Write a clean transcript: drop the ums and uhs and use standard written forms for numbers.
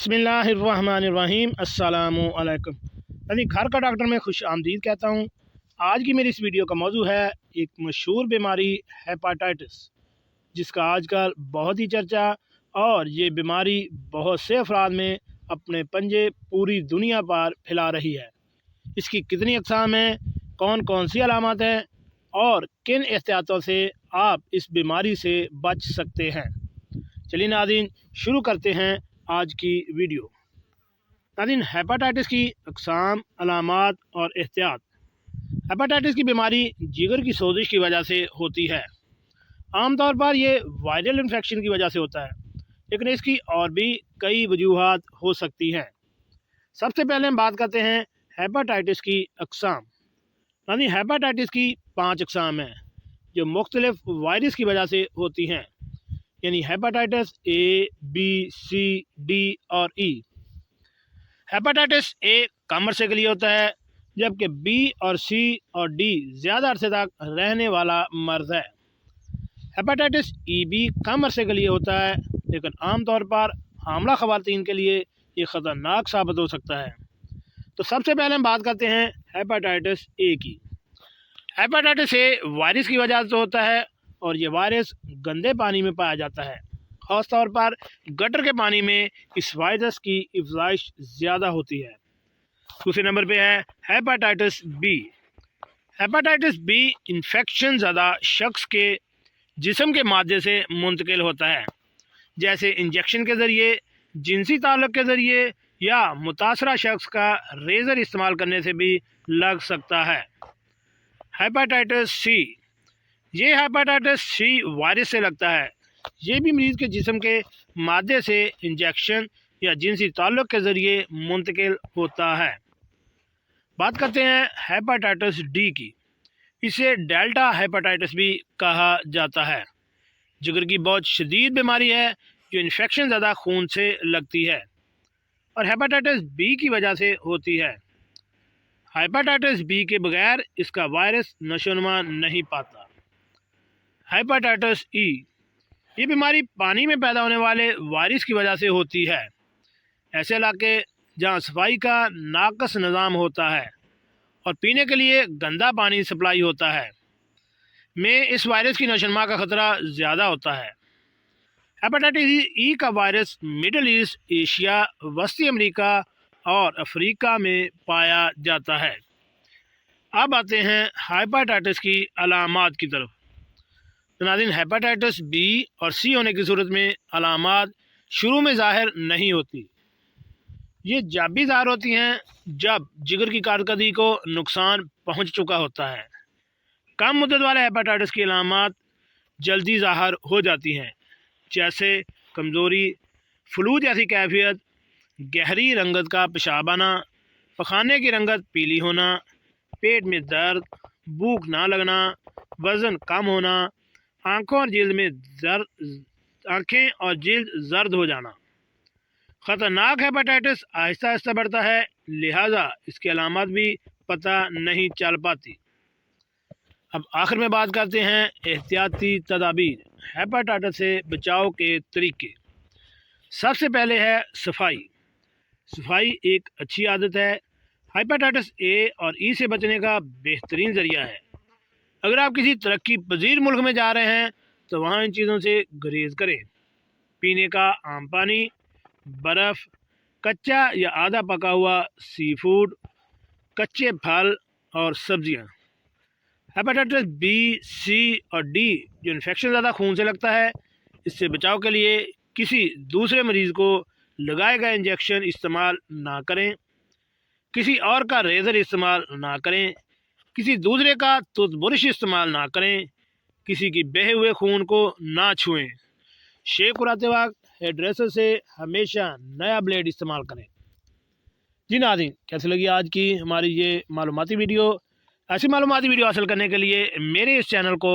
बिस्मिल्लाहिर्रहमानिर्रहीम अस्सलामुअलैकुम। यानी घर का डॉक्टर में खुश आमदीद कहता हूँ। आज की मेरी इस वीडियो का मौजू है एक मशहूर बीमारी हेपाटाइटिस, जिसका आजकल बहुत ही चर्चा और ये बीमारी बहुत से अफराद में अपने पंजे पूरी दुनिया पर फैला रही है। इसकी कितनी अक़साम हैं, कौन कौन सी अलामत हैं और किन एहतियातों से आप इस बीमारी से बच सकते हैं। चलिए नाज़रीन, शुरू करते हैं आज की वीडियो। नाज़रीन, हेपाटाइटिस की अक़साम, अलामात और एहतियात। हेपाटाइटिस की बीमारी जिगर की सोजिश की वजह से होती है। आमतौर पर ये वायरल इन्फेक्शन की वजह से होता है, लेकिन इसकी और भी कई वजूहात हो सकती हैं। सबसे पहले हम बात करते हैं हेपाटाइटिस की अक़साम। नाज़रीन, हेपाटाइटिस की 5 अक़साम हैं जो मुख्तलिफ वायरस की वजह से होती हैं, यानी hepatitis A, B, C, D और ई। हेपाटाइटिस ए कम अरसे के लिए होता है, जबकि बी और सी और डी ज़्यादा अरसे तक रहने वाला मर्ज़ है। हेपाटाइटिस ई भी कम अरसे के लिए होता है, लेकिन आमतौर पर हामला ख़वातीन के लिए ये ख़तरनाक साबित हो सकता है। तो सबसे पहले हम बात करते हैं हेपाटाइटिस ए की। हेपाटाइटिस ए वायरस की वजह से होता है और ये वायरस गंदे पानी में पाया जाता है। ख़ास तौर पर गटर के पानी में इस वायरस की अफज़ाइश ज़्यादा होती है। दूसरे नंबर पे है hepatitis B. Hepatitis B infection ज़्यादा शख्स के जिस्म के मादे से मुंतकिल होता है, जैसे इंजेक्शन के ज़रिए, जिनसी ताल्लुक़ के ज़रिए या मुतासरा शख्स का रेज़र इस्तेमाल करने से भी लग सकता है। Hepatitis C. ये हेपाटाइटिस सी वायरस से लगता है। ये भी मरीज़ के जिस्म के मादे से इंजेक्शन या जिनसी ताल्लुक़ के ज़रिए मुंतकिल होता है। बात करते हैं हेपाटाइटिस डी की। इसे डेल्टा हेपाटाइटिस भी कहा जाता है। जिगर की बहुत शदीद बीमारी है जो इन्फेक्शन ज़्यादा खून से लगती है और हेपाटाइटिस बी की वजह से होती है। हेपाटाइटिस बी के बगैर इसका वायरस नशोनुमा नहीं पाता। हेपाटाइटिस ई। ये बीमारी पानी में पैदा होने वाले वायरस की वजह से होती है। ऐसे इलाके जहाँ सफाई का नाकस निज़ाम होता है और पीने के लिए गंदा पानी सप्लाई होता है में इस वायरस की नशोनुमा का ख़तरा ज़्यादा होता है। हेपाटाइटिस ई का वायरस मिडल ईस्ट, एशिया, वस्ती अमेरिका और अफ्रीका में पाया जाता है। अब आते हैं हेपाटाइटिस की अलामात की तरफ। नाज़रीन, हेपाटाइटिस बी और सी होने की सूरत में अलामात शुरू में ज़ाहिर नहीं होती। ये जब भी ज़ाहिर होती हैं जब जिगर की कारकर्दगी को नुकसान पहुंच चुका होता है। कम मुद्दत वाले हेपाटाइटिस की अलामात जल्दी ज़ाहिर हो जाती हैं, जैसे कमज़ोरी, फ्लू जैसी कैफियत, गहरी रंगत का पेशाब आना, पखाने की रंगत पीली होना, पेट में दर्द, भूख ना लगना, वज़न कम होना, आँखें और जिल्द जर्द हो जाना। ख़तरनाक हेपाटाइटिस आहिस्ता आहिस्ता बढ़ता है, लिहाजा इसकी अलामत भी पता नहीं चल पाती। अब आखिर में बात करते हैं एहतियाती तदाबीर, हेपाटाइटिस से बचाव के तरीके। सबसे पहले है सफाई। सफाई एक अच्छी आदत है। हेपाटाइटिस ए और ई से बचने का बेहतरीन ज़रिया है। अगर आप किसी तरक्की पजीर मुल्क में जा रहे हैं तो वहाँ इन चीज़ों से गुरेज करें। पीने का आम पानी, बर्फ़, कच्चा या आधा पका हुआ सी फूड, कच्चे फल और सब्जियाँ। हेपाटाइटिस बी, सी और डी जो इन्फेक्शन ज़्यादा खून से लगता है, इससे बचाव के लिए किसी दूसरे मरीज़ को लगाए गए इंजेक्शन इस्तेमाल ना करें, किसी और का रेज़र इस्तेमाल ना करें, किसी दूसरे का टूथब्रश इस्तेमाल ना करें, किसी की बहे हुए खून को ना छुएं। शेक उड़ाते वक्त हेयर ड्रेसर से हमेशा नया ब्लेड इस्तेमाल करें। जी नाज़रीन, कैसी लगी आज की हमारी ये मालूमाती वीडियो? ऐसी मालूमाती वीडियो हासिल करने के लिए मेरे इस चैनल को